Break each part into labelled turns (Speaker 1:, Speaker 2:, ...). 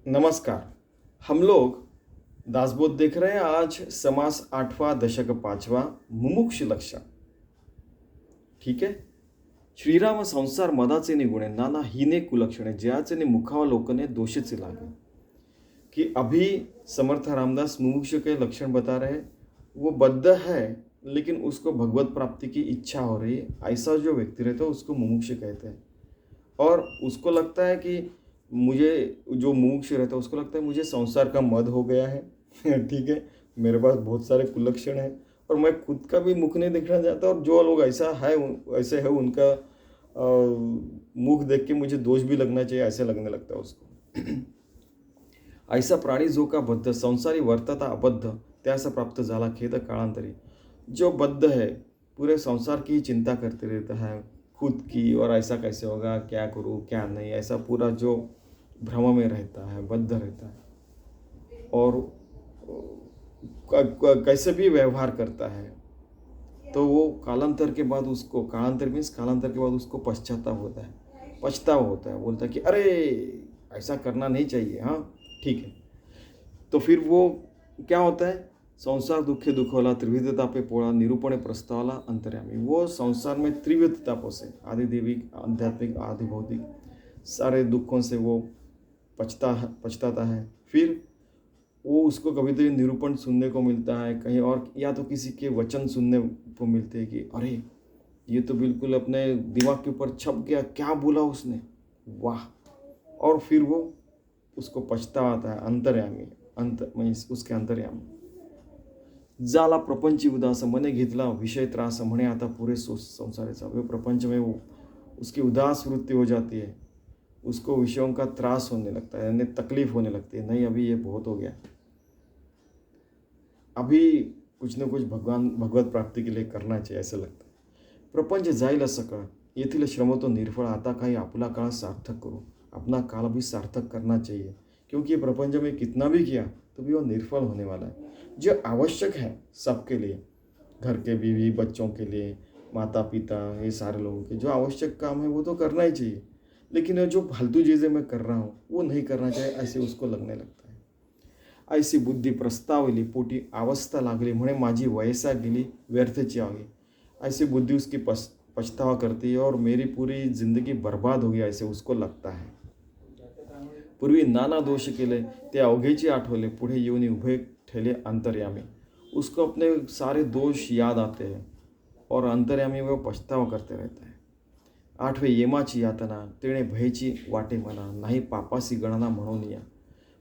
Speaker 1: नमस्कार। हम लोग दासबोध देख रहे हैं। आज समास 8वां दशक 5वां मुमुक्ष लक्षण। ठीक आहे. श्रीराम संसार मदाचे निगुणे नाना हीने कुलक्षणे ज्याचे ने मुखावा लोकने दोषित लागे। कि अभी समर्थ रामदास मुमुक्ष के लक्षण बता रहे हैं। वो बद्ध है लेकिन उसको भगवत प्राप्ति की इच्छा हो रही है। ऐसा जो व्यक्ति रहता है उसको मुमुक्ष कहते हैं। और उसको लगता है कि मुझे जो मुमुक्ष रहता है उसको लगता है मुझे संसार का मद हो गया है। ठीक है, मेरे पास बहुत सारे कुलक्षण हैं और मैं खुद का भी मुख नहीं देखना चाहता। और जो लोग ऐसा है ऐसे है उनका मुख देख के मुझे दोष भी लगना चाहिए, ऐसे लगने लगता है उसको। ऐसा प्राणी जो का बद्ध संसारी वर्तता अबद्ध त्यास प्राप्त झाला खेद काळांतरी। जो बद्ध है पूरे संसार की चिंता करते रहता है, खुद की, और ऐसा कैसे होगा, क्या करूँ क्या नहीं, ऐसा पूरा जो भ्रम में रहता है, बद्ध रहता है और कैसे भी व्यवहार करता है। तो वो कालांतर के बाद उसको, कालांतर मीन्स कालांतर के बाद उसको पश्चाताप होता है, पछतावा होता है। बोलता है कि अरे ऐसा करना नहीं चाहिए। हाँ ठीक है। तो फिर वो क्या होता है, संसार दुखे दुखोला त्रिविधता पे पोड़ा निरूपणे प्रस्तावला अंतर्यामी। वो संसार में त्रिविधतापों से, आदि देविक, आध्यात्मिक, आदि भौतिक, सारे दुखों से वो पछताता है। फिर वो उसको कभी तो निरूपण सुनने को मिलता है कहीं और, या तो किसी के वचन सुनने को मिलते हैं कि अरे ये तो बिल्कुल अपने दिमाग के ऊपर छप गया, क्या बोला उसने, वाह। और फिर वो उसको पछतावा आता है। अंतर्यामी, अंत मीन्स उसके अंतर्यामी। जाला प्रपंची उदास मने घेतला विषय त्रास म्हणे आता पूरे संसाराचा। वो प्रपंच में वो उसकी उदास वृत्ति हो जाती है, उसको विषयों का त्रास होने लगता है, यानी तकलीफ होने लगती है। नहीं अभी ये बहुत हो गया, अभी कुछ न कुछ भगवत प्राप्ति के लिए करना चाहिए, ऐसा लगता है। प्रपंच जाईल सकळ येथील श्रम तो निर्फळ आता काही आपला काळ सार्थक करो। अपना काल भी सार्थक करना चाहिए, क्योंकि प्रपंच में कितना भी किया तो भी वो निर्फल होने वाला है। जो आवश्यक है सबके लिए, घर के बीवी बच्चों के लिए, माता पिता, ये सारे लोगों के जो आवश्यक काम है वो तो करना ही चाहिए। लेकिन जो फालतू चीज़ें मैं कर रहा हूँ वो नहीं करना चाहिए, ऐसे उसको लगने लगता है। ऐसी बुद्धी प्रस्तावली पोटी अवस्था लागली म्हणे माझी वयसा गेली व्यर्थची आगी। ऐसी बुद्धि उसकी पछतावा करती है और मेरी पूरी जिंदगी बर्बाद हो गई, ऐसे उसको लगता है। पूर्वी नाना दोष केले ते अवघेची आठवले पुढे येऊन उभे ठेले अंतर्यामी। उसको अपने सारे दोष याद आते हैं और अंतर्यामी वो पछतावा करते रहता है। 8वें यमाची यातना तेणे भयची वाटे मना नाही पापासी गणना म्हणून या।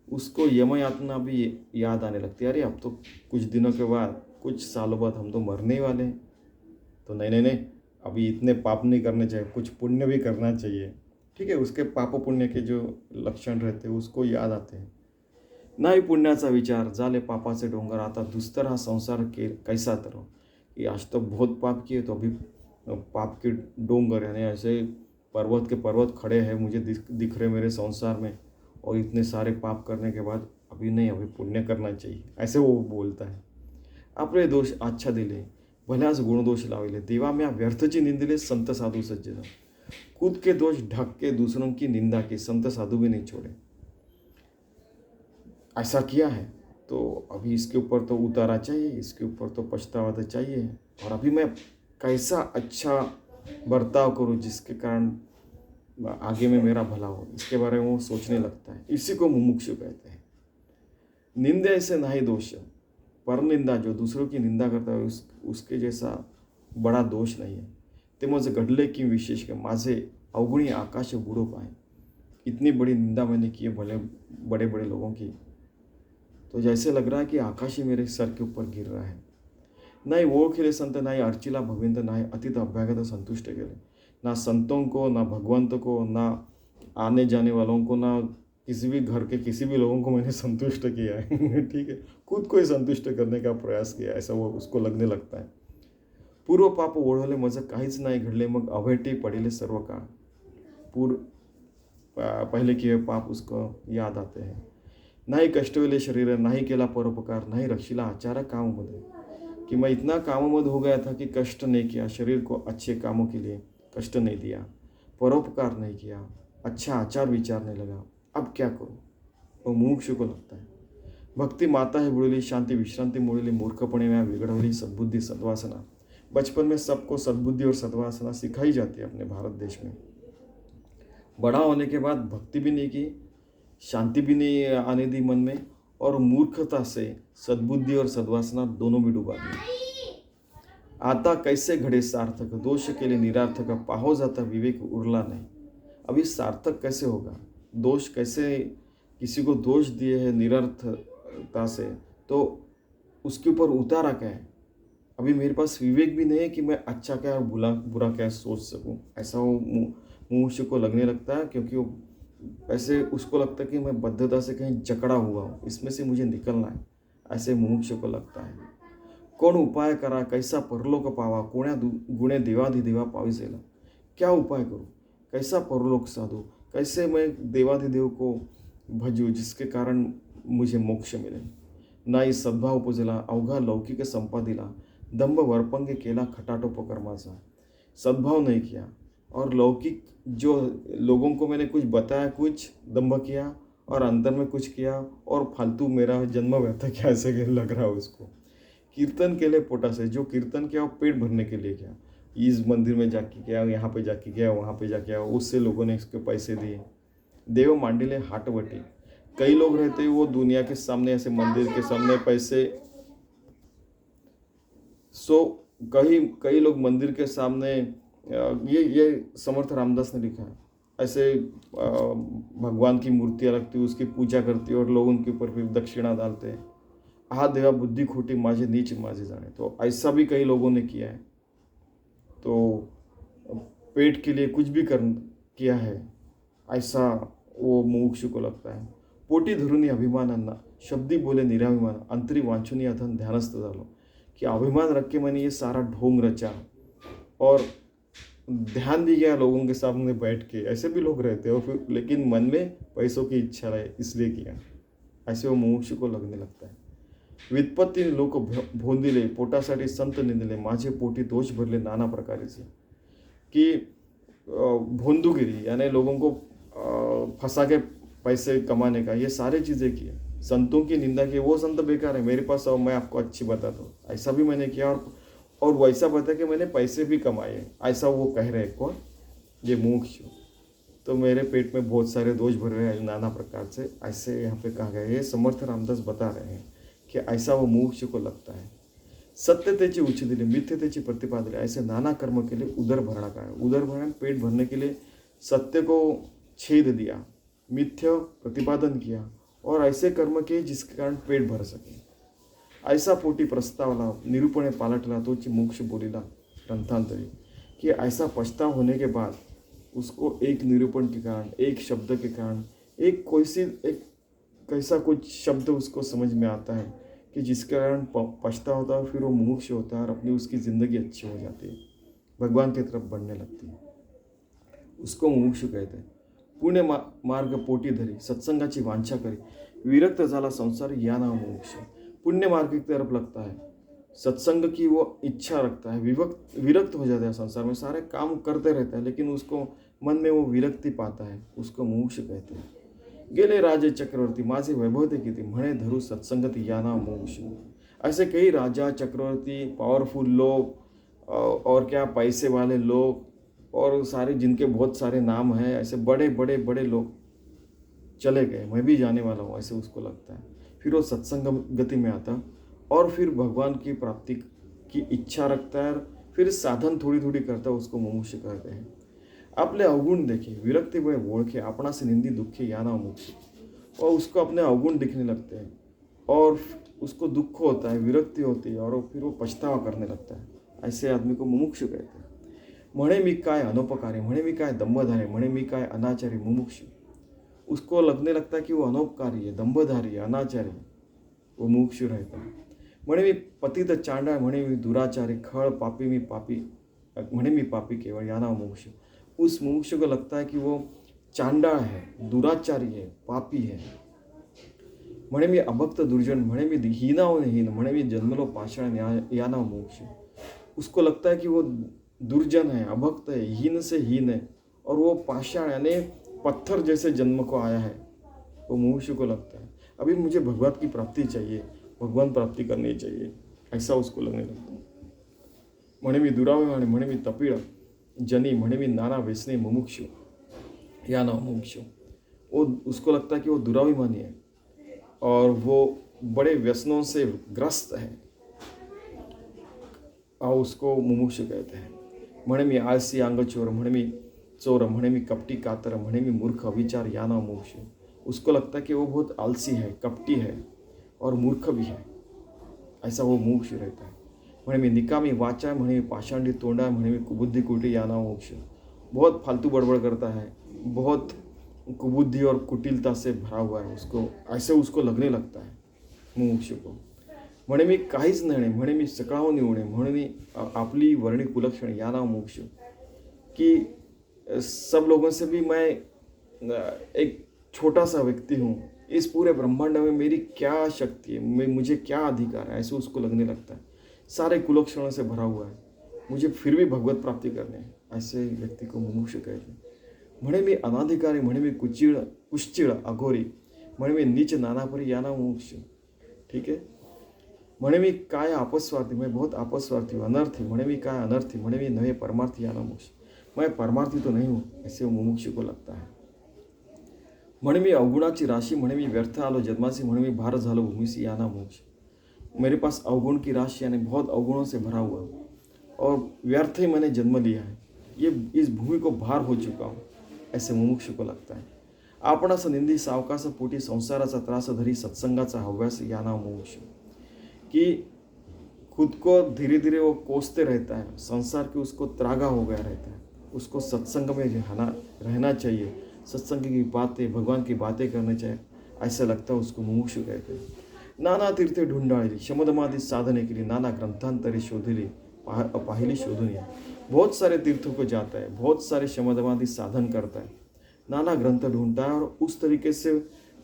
Speaker 1: उसको यम यातना भी याद आने लगती है। अरे अब तो कुछ दिनों के बाद, कुछ सालों बाद हम तो मरने ही वाले हैं, तो नहीं नहीं नहीं, अभी इतने पाप नहीं करने चाहिए, कुछ पुण्य भी करना चाहिए। ठीक है, उसके पाप पुण्य के जो लक्षण रहते हैं उसको याद आते हैं। नाही पुण्याचा विचार झाले पापाचे डोंगर आता दुस्तर हा संसार के कैसा तरो। कि आज तो बहुत पाप किए, तो अभी पाप के डोंगर यानी ऐसे पर्वत के पर्वत खड़े हैं मुझे दिख रहे मेरे संसार में, और इतने सारे पाप करने के बाद अभी नहीं, अभी पुण्य करना चाहिए, ऐसे वो बोलता है। आपले दोष आच्छा दिले भल्यास गुणदोष लावले देवा म्या व्यर्थची निंदिले संत साधु सज्जन। खुद के दोष ढक के दूसरों की निंदा की, संत साधु भी नहीं छोड़े। ऐसा किया है तो अभी इसके ऊपर तो उतारा चाहिए, इसके ऊपर तो पछतावा तो चाहिए, और अभी मैं कैसा अच्छा बर्ताव करूं जिसके कारण आगे में मेरा भला हो, इसके बारे में वो सोचने लगता है। इसी को मुमुक्षु कहते हैं। निंदे से नहीं दोष, पर निंदा जो दूसरों की निंदा करता है उसके जैसा बड़ा दोष नहीं है। ते मुझे घडले की विशेष के माझे अवगुणी आकाश बुड़ो पाए। इतनी बड़ी निंदा मैंने की है भले बड़े बड़े लोगों की, तो जैसे लग रहा है कि आकाश ही मेरे सर के ऊपर गिर रहा है। नहीं ओळखिले संत नहीं अर्चिला भगवंत नहीं अतीत अभ्यागत संतुष्ट गेले। ना संतों को, ना भगवंत को, ना आने जाने वालों को, ना किसी भी घर के किसी भी लोगों को मैंने संतुष्ट किया है। ठीक है, खुद को ही संतुष्ट करने का प्रयास किया, ऐसा वो उसको लगने लगता है। पूर्व पाप ओढवले मज काहीच नाही घडले मग अभेटी पडिले सर्व काळ। पूर्व पहले किए पाप उसको याद आते हैं। नाही कष्टविले शरीर, नाही केला परोपकार, नाही रक्षिला आचार काममध्ये। कि मैं इतना कामोमद हो गया था कि कष्ट नहीं किया, शरीर को अच्छे कामों के लिए कष्ट नहीं दिया, परोपकार नहीं किया, अच्छा आचार विचार नहीं लगा, अब क्या करूं। व मुमुक्षु को लगता है। भक्ती माता है बुडली, शांति विश्रांति मोडली, मूर्खपणे में बिगड़वली सद्बुद्धि सद्वासना। बचपन में सबको सद्बुद्धि और सद्वासना सिखाई जाती है अपने भारत देश में। बड़ा होने के बाद भक्ति भी नहीं की, शांति भी नहीं आने दी मन में, और मूर्खता से सद्बुद्धि और सद्वासना दोनों भी डुबा दी। आता कैसे घडे सार्थक, दोष के लिए निरार्थक, पाहो जाता विवेक उरला नहीं। अभी सार्थक कैसे होगा, दोष कैसे, किसी को दोष दिए है निरर्थता से, तो उसके ऊपर उतारा क्या है। अभी मेरे पास विवेक भी नहीं है कि मैं अच्छा क्या और बुरा क्या सोच सकूं। ऐसा वो मुमुक्षु को लगने लगता है, क्योंकि वो ऐसे उसको लगता है कि मैं बद्धता से कहीं जकड़ा हुआ हूँ, इसमें से मुझे निकलना है, ऐसे मुमुक्षु को लगता है। कोण उपाय करा, कैसा परलोक पावा, कोण्या गुणे देवाधिदेवा पाविसेला। क्या उपाय करूँ, कैसा परलोक साधू, कैसे मैं देवाधिदेव को भजू जिसके कारण मुझे मोक्ष मिले। नाही सद्भाव उपजला, अवघा लौकिक संपादिला, दंभ वरपंग केला खटाटोपकर्माचा। सद्भाव नहीं किया और लौकिक जो लोगों को मैंने कुछ बताया, कुछ दंभ किया और अंदर में कुछ किया और फालतू मेरा जन्म व्यर्थ किया, ऐसे लग रहा है उसको। कीर्तन के लिए पोटा से, जो कीर्तन किया वो पेट भरने के लिए किया, इस मंदिर में जाके गया, यहाँ पे जाके गया, वहाँ पे जाके गया, उससे लोगों ने इसके पैसे दिए। देव मांडिले हाटवटी। कई लोग रहते हैं वो दुनिया के सामने, ऐसे मंदिर के सामने पैसे, कई लोग मंदिर के सामने, ये समर्थ रामदास ने लिखा है, ऐसे भगवान की मूर्तियाँ रखती, उसकी पूजा करती और लोग उनके ऊपर फिर दक्षिणा डालते हैं। हा देवा बुद्धि खोटी माझे नीच माझे जाने। तो ऐसा भी कई लोगों ने किया है, तो पेट के लिए कुछ भी किया है, ऐसा वो मुमुक्षु को लगता है। पोटी धरुनी अभिमानांना, शब्दी बोले निराभिमान, अंतरी वांछुनी अथन ध्यानस्थ झालो। कि अभिमान रख के मैंने ये सारा ढोंग रचा और ध्यान दी गया लोगों के सामने बैठ के। ऐसे भी लोग रहते हैं, फिर लेकिन मन में पैसों की इच्छा रहे इसलिए किया, ऐसे वो मुमुक्षु को लगने लगता है। व्युत्पत्ती लोक भोंदिले, पोटासाठी संत निंदले, माझे पोटी दोष भरले नाना प्रकारेचे। कि भोंदूगिरी यानी लोगों को फंसा के पैसे कमाने का, ये सारी चीज़ें की। संतों की निंदा की, वो संत बेकार है, मेरे पास आओ मैं आपको अच्छी बताता हूँ, ऐसा भी मैंने किया और वैसा बता कि मैंने पैसे भी कमाए, ऐसा वो कह रहे हैं। कौन? ये मुमुक्षु। तो मेरे पेट में बहुत सारे दोष भर रहे हैं नाना प्रकार से, ऐसे यहाँ पे कहा गया। ये समर्थ रामदास बता रहे हैं कि ऐसा वो मुमुक्षु को लगता है। सत्यतेची उच्च दिली, मिथ्यतेची प्रतिपादले, ऐसे नाना कर्म के लिए उदर भरना का है। उदर भरण, पेट भरने के लिए सत्य को छेद दिया, मिथ्य प्रतिपादन किया और ऐसे कर्म किए जिसके कारण पेट भर सके। ऐसा पोटी प्रस्तावला, निरूपणे पालटला, तोची मोक्ष बोलीला ग्रंथांतरी। कि ऐसा पछताव होने के बाद उसको एक निरूपण के कारण, एक शब्द के कारण, एक कैसा कुछ शब्द उसको समझ में आता है कि जिसके कारण पछतावा होता है, फिर वो मुमुक्ष होता है और अपनी उसकी ज़िंदगी अच्छी हो जाती है, भगवान की तरफ बढ़ने लगती है। उसको मुमुक्षु कहते हैं। पुण्य मार्ग पोटी धरी, सत्संगाची वांछा करी, विरक्त झाला संसार, या नाम मुमुक्षु। पुण्य मार्ग की तरफ लगता है, सत्संग की वो इच्छा रखता है, विरक्त हो जाता है संसार में, सारे काम करते रहता है लेकिन उसको मन में वो विरक्ति पाता है, उसको मुमुक्षु कहते हैं। गेले राजे चक्रवर्ती, माझे वैभव ते किती, म्हणे धरू सत्संगती, या नाम मुमुक्षु। ऐसे कई राजा, चक्रवर्ती, पावरफुल लोग और क्या पैसे वाले लोग और सारे जिनके बहुत सारे नाम हैं, ऐसे बड़े बड़े बड़े लोग चले गए, मैं भी जाने वाला हूँ, ऐसे उसको लगता है। फिर वो सत्संग गति में आता और फिर भगवान की प्राप्ति की इच्छा रखता है, फिर साधन थोड़ी थोड़ी करता है, उसको मुमुक्षु कहते हैं। आपले अवगुण देखे, विरक्ति बड़े ओळखे, अपना से निंदी दुखे, या नाम मुमुक्षु। और उसको अपने अवगुण दिखने लगते हैं और उसको दुख होता है, विरक्ति होती है और फिर वो पछतावा करने लगता है, ऐसे आदमी को मुमुक्षु कहते हैं। म्हणे मी काय अनोपकारी, म्हणे मी काय दंभधारी, म्हणे मी काय अनाचारी, मुमुक्षु। उसको लगने लगता है कि वो अनोपकारी है, दंभधारी है, अनाचारी है, वो मुमुक्षु रहता है। म्हणे मी पतित चांडाळ, म्हणे मी दुराचारी, खळ पापी, म्हणे मी पापी केवळ, या नाम मुमुक्षु। उस मुमुक्षु को लगता है कि वो चांडाळ है, दुराचारी है, पापी है। म्हणे मी अभक्त दुर्जन, म्हणे मी हीनाओने हीन, म्हणे मी जन्मलो पाषाण, या नाम मुमुक्षु। उसको लगता है कि वो दुर्जन है, अभक्त है, हीन से हीन है और वो पाषाण यानी पत्थर जैसे जन्म को आया है, वो मुमुक्षु को लगता है अभी मुझे भगवत की प्राप्ति चाहिए, भगवान प्राप्ति करनी चाहिए, ऐसा उसको लगने लगता है। म्हणेमी दुराभिमानी म्हणेमी तपीड़ जनी म्हणेमी नाना व्यसनी मुमुक्षु या ना मुमुक्षु। वो उसको लगता है कि वो दुराभिमानी है और वो बड़े व्यसनों से ग्रस्त है और उसको मुमुक्षु कहते हैं। म्हणेमी आलसी आंगचोर म्हणेमी चोर म्हणेमी कपटी कातर म्हणेमी मूर्ख अविचार या ना मुमुक्षु। उसको लगता है कि वो बहुत आलसी है, कपटी है और मूर्ख भी है, ऐसा वो मुमुक्षु रहता है। म्हणेमी निकामी वाचा म्हणेमी पाषांडी तोंडा म्हणेमी कुबुद्धि कुटी या ना मुमुक्षु। बहुत फालतू बड़बड़ करता है, बहुत कुबुद्धि और कुटिलता से भरा हुआ है, उसको ऐसे उसको लगने लगता है मुमुक्षु को। म्हणेमी काहीच नाही म्हणेमी सकाळहून निवडे म्हणेमी आपली वर्णी कुलक्षण या ना मुमुक्षु। कि सब लोगों से भी मैं एक छोटा सा व्यक्ति हूँ, इस पूरे ब्रह्मांड में मेरी क्या शक्ति है, मुझे क्या अधिकार है, ऐसे उसको लगने लगता है। सारे कुलक्षणों से भरा हुआ है, मुझे फिर भी भगवत प्राप्ति करनी है, ऐसे व्यक्ति को मुमुक्षु कहते हैं। म्हणेमी अनाधिकारी म्हणेमी कुश्चिळ अघोरी म्हणेमी नीच नानापरी या ना मुमुक्षु। ठीक है। म्हणेमी काय अपस्वार्थी, मैं बहुत अपस्वार्थी हूँ, अनर्थी म्हणेमी काय अनर्थी म्हणेमी नवे परमार्थी या ना मुमुक्षु। मैं परमार्थी तो नहीं हूँ, ऐसे मुमुक्षु को लगता है। म्हणेमी अवगुणाची राशि म्हणेमी व्यर्थ आलो जन्मासी म्हणेमी भार झालो भूमिसी या ना मुमुक्षु। मेरे पास अवगुण की राशि यानी बहुत अवगुणों से भरा हुआ हूँ और व्यर्थ ही मैंने जन्म लिया है, ये इस भूमि को भार हो चुका हूँ, ऐसे मुमुक्षु को लगता है। आपणास निंदी सावकाश पोटी संसाराचा त्रास धरी सत्संगाचा हव्यास या ना मुमुक्षु। कि खुद को धीरे धीरे वो कोसते रहता है, संसार की उसको त्रागा हो गया रहता है, उसको सत्संग में रहना चाहिए, सत्संग की बातें भगवान की बातें करनी चाहिए, ऐसा लगता है उसको मुमुक्षु कहते हैं। नाना तीर्थे ढूंढाळली शमदमादी साधने केली नाना ग्रंथांतरी शोधली पाहिली शोधून या। बहुत सारे तीर्थों को जाता है, बहुत सारे शमदमादी साधन करता है, नाना ग्रंथ ढूंढता है और उस तरीके से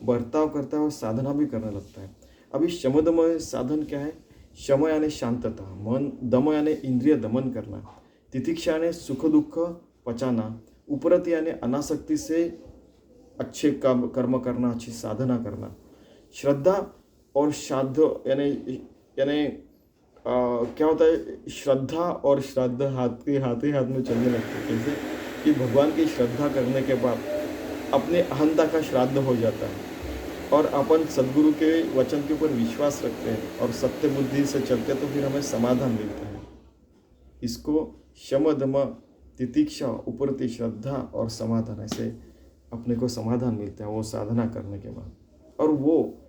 Speaker 1: बर्ताव करता है और साधना भी करने लगता है। अभी शमदमय साधन क्या है? शम यानी शांतता, मन, दम यानी इंद्रिय दमन करना, तितिक्षा यानी सुख दुख पचाना, उपरत यानी अनासक्ति से अच्छे कर्म करना, अच्छी साधना करना, श्रद्धा और श्राद्ध यानी क्या होता है, श्रद्धा और श्राद्ध हाथ में चलने लगते हैं। कैसे कि भगवान की श्रद्धा करने के बाद अपने अहंता का श्राद्ध हो जाता है और अपन सद्गुरु के वचन के ऊपर विश्वास रखते हैं और सत्य बुद्धि से चलते तो फिर हमें समाधान मिलता है। इसको शम दम तितिक्षा उपरती श्रद्धा और समाधान, ऐसे अपने को समाधान मिलता है वो साधना करने के बाद। और वो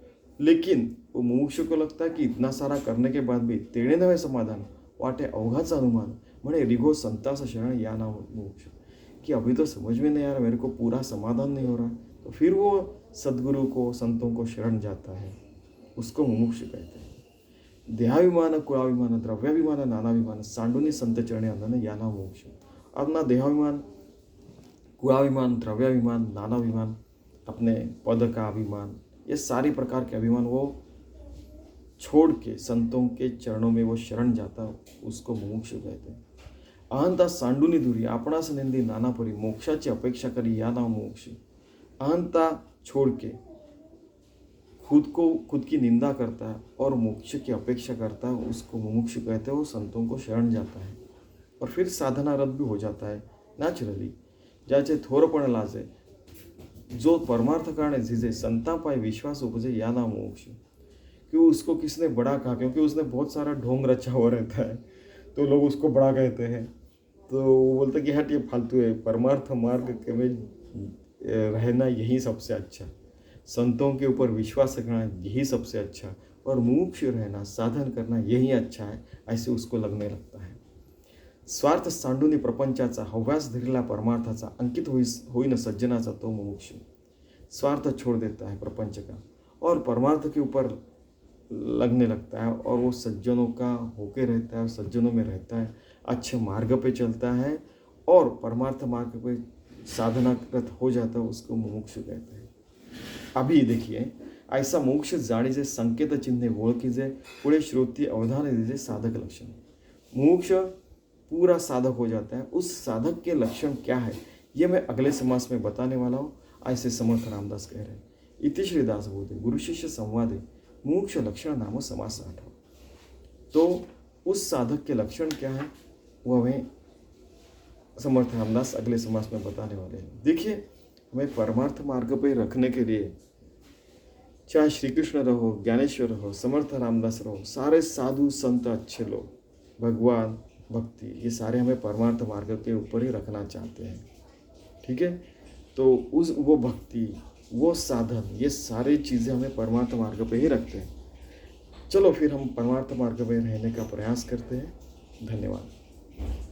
Speaker 1: लेकिन वो मुमुक्षु को लगता है कि इतना सारा करने के बाद भी तेणे नवे समाधान वाटे अवघाचा अनुमान म्हणे रिघो संतास शरण या ना मुमुक्षु। कि अभी तो समझ में नहीं आ रहा, मेरे को पूरा समाधान नहीं हो रहा, तो फिर वो सद्गुरु को संतों को शरण जाता है, उसको मुमुक्षु कहते हैं। देहाभिमान कुलाभिमान द्रव्याभिमान नानाभिमान सांडूनी संत चरणे अंधन या ना मुमुक्षु। अपना देहाभिमान, कुलाभिमान, द्रव्याभिमान, नानाभिमान, अपने पद का अभिमान, ये सारी प्रकार के अभिमान वो छोड़ के संतों के चरणों में वो शरण जाता, उसको मुमुक्षु कहते हैं। अहंता सांडूनी दूरी आपणास निंदी नानापरी मोक्षाची अपेक्षा करी या ना मुमुक्षु। अहंता छोड़ के खुद की निंदा करता है और मोक्ष की अपेक्षा करता है, उसको मुमुक्षु कहते हैं। वो संतों को शरण जाता है और फिर साधनारत भी हो जाता है नॅचरली। ज्याचे थोरपण लाजे जो परमार्थ करणे झिजे संता पाए विश्वास उपजे या ना मुमुक्षु। कि उसको किसने बड़ा कहा, क्योंकि उसने बहुत सारा ढोंग रचा हुआ रहता है तो लोग उसको बड़ा कहते हैं, तो वो बोलते कि हट ये फालतू है, परमार्थ मार्ग के में रहना यही सबसे अच्छा, संतों के ऊपर विश्वास रखना यही सबसे अच्छा, और मुमुक्षु रहना साधन करना यही अच्छा है, ऐसे उसको लगने लगता है। स्वार्थ सांडूनी प्रपंचाचा हव्यास धरला परमार्थाचा अंकित होईन सज्जनाचा तो मुमुक्षु। स्वार्थ छोड़ देता है प्रपंच का और परमार्थ के ऊपर लगने लगता है और वो सज्जनों का होके रहता है, सज्जनों में रहता है, अच्छे मार्ग पे चलता है और परमार्थ मार्ग पे साधनारत हो जाता है, उसको मुमुक्षु कहते हैं। अभी देखिए, ऐसा मोक्ष जाणीजे संकेत चिन्हे ओळखीजे पुढे श्रोती अवधान दीजिए साधक लक्षण। मोक्ष पूरा साधक हो जाता है, उस साधक के लक्षण क्या है ये मैं अगले समास में बताने वाला हूँ, ऐसे समर्थ रामदास कह रहे हैं। इति श्रीदासबोधे गुरु शिष्य संवादे मुमुक्ष लक्षण नाम समास 8। तो उस साधक के लक्षण क्या है वो हमें समर्थ रामदास अगले समास में बताने वाले हैं। देखिए, हमें परमार्थ मार्ग पर रखने के लिए चाहे श्री कृष्ण रहो, ज्ञानेश्वर रहो, समर्थ रामदास रहो, सारे साधु संत अच्छे लोग, भगवान, भक्ति, ये सारे हमें परमार्थ मार्ग के ऊपर ही रखना चाहते हैं। ठीक है, तो वो भक्ति, वो साधन, ये सारी चीज़ें हमें परमार्थ मार्ग पे ही रखते हैं। चलो फिर हम परमार्थ मार्ग में रहने का प्रयास करते हैं। धन्यवाद।